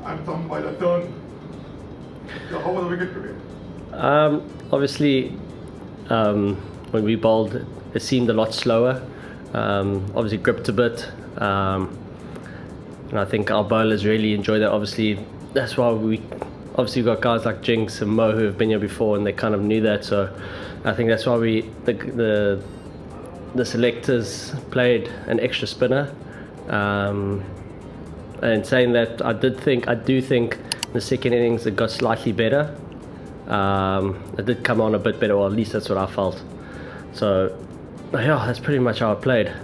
and some bowler turned. So how was the wicket today? Obviously, when we bowled, it seemed a lot slower. Obviously gripped a bit. And I think our bowlers really enjoy that. Obviously, that's why we've got guys like Jinx and Mo who have been here before, and they kind of knew that. So I think that's why the selectors played an extra spinner. And saying that, I do think the second innings it got slightly better. It did come on a bit better, or at least that's what I felt. So yeah, that's pretty much how I played.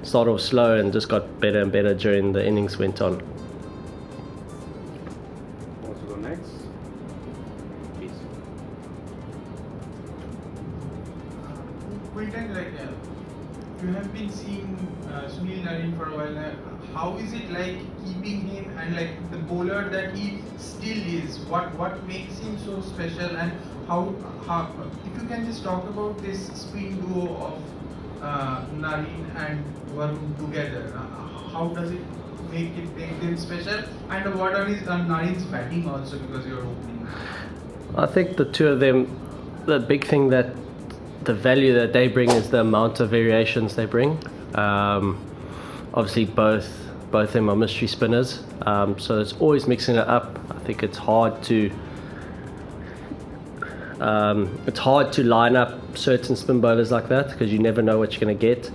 Started off slow and just got better and better during the innings went on. Want to go next? Please. Quinton, you have been seeing Sunil Narine for a while now. How is it like keeping him, and the bowler that he still is? What makes him so special, and how if you can just talk about this spin duo of Narine and Varun together, how does it make them special, and what are Narine's batting also, because you're opening? I think the two of them, the big thing that the value that they bring is the amount of variations they bring. Obviously both of them are mystery spinners, so it's always mixing it up. I think it's hard to line up certain spin bowlers like that, because you never know what you're going to get.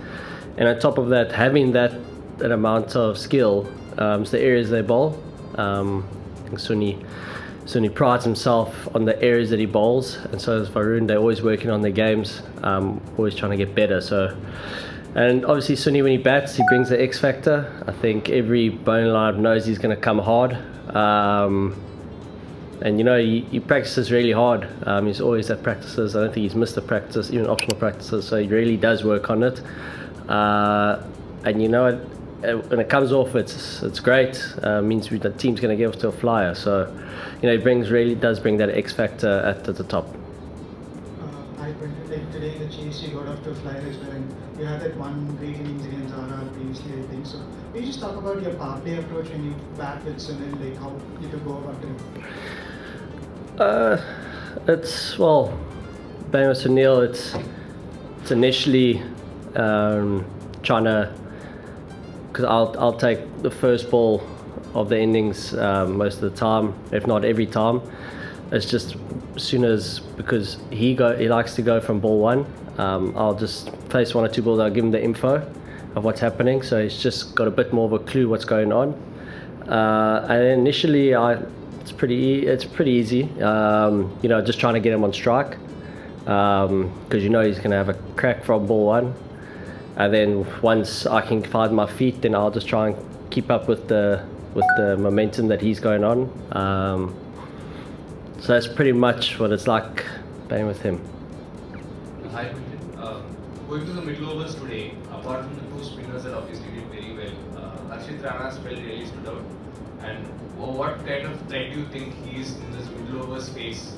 And on top of that, having that amount of skill, it's the areas they bowl. I think Sunny prides himself on the areas that he bowls, and so is Varun. They're always working on their games, always trying to get better. So, and obviously Sunny, when he bats, he brings the X factor. I think every bowling lineup knows he's going to come hard, and he practices really hard. He's always at practices. I don't think he's missed a practice, even optional practices. So he really does work on it, and when it comes off, it's great. Means the team's going to get off to a flyer. So, he really does bring that X factor at the top. I like today in the chase, you got off to a flyer as well, and you had that one great innings against RR previously, I think. So, can you just talk about your power play approach when you bat with Sunil, like how you could go about it? Playing with Sunil, it's initially trying to. Because I'll take the first ball of the innings most of the time, if not every time. It's just as soon as, because he likes to go from ball one, I'll just place one or two balls. I'll give him the info of what's happening, so he's just got a bit more of a clue what's going on. And initially, it's pretty easy. Just trying to get him on strike, because he's going to have a crack from ball one. And then once I can find my feet, then I'll just try and keep up with the momentum that he's going on. So that's pretty much what it's like playing with him. Hi, Quinton. Going to the middle overs today, apart from the two spinners that obviously did very well, Harshit Rana's spell really stood out. And what kind of threat do you think he is in this middle over space,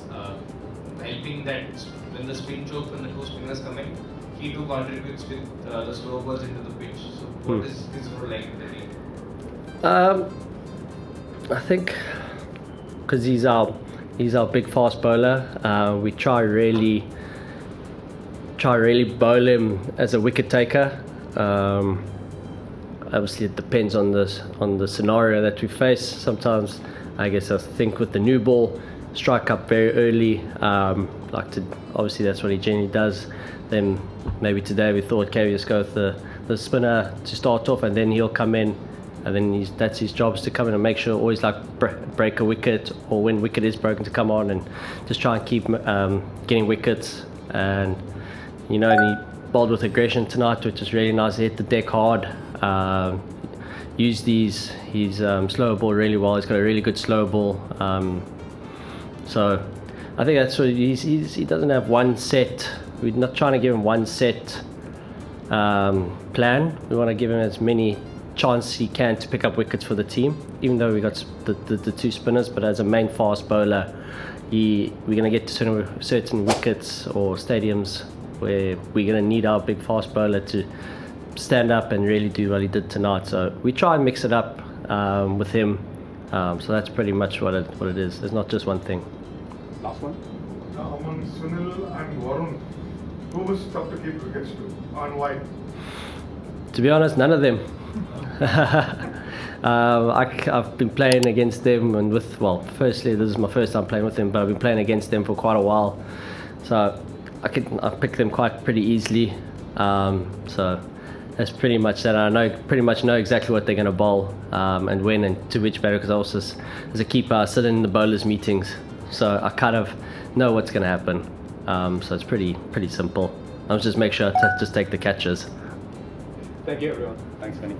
helping that when the spin choke, when the two spinners come in, he too contributes with the slow balls into the pitch. So what is his role like in the team? I think because he's our big fast bowler, we try really bowl him as a wicket taker. Obviously it depends on the scenario that we face. Sometimes I think with the new ball, strike up very early, obviously that's what he generally does. Then maybe today we thought, okay, we just go with the spinner to start off, and then he'll come in, and then that's his job, is to come in and make sure always break a wicket, or when wicket is broken to come on and just try and keep getting wickets. And he bowled with aggression tonight, which is really nice. He hit the deck hard, used his slower ball really well. He's got a really good slow ball, so I think that's what he doesn't have one set. We're not trying to give him one set plan. We want to give him as many chances he can to pick up wickets for the team, even though we got the two spinners. But as a main fast bowler, we're going to get to certain wickets or stadiums where we're going to need our big fast bowler to stand up and really do what he did tonight. So we try and mix it up with him. So that's pretty much what it is. There's not just one thing. Last one. Among Sunil and Varun, who was tough to keep wickets to, and why? To be honest, none of them. I've been playing against them and firstly this is my first time playing with them, but I've been playing against them for quite a while. So I pick them pretty easily. So that's pretty much that. I pretty much know exactly what they're going to bowl and when and to which batter, because I also, as a keeper, I sit in the bowlers meetings, so I kind of know what's going to happen. So it's pretty simple. I'll just make sure to just take the catches. Thank you, everyone. Thanks, Benny.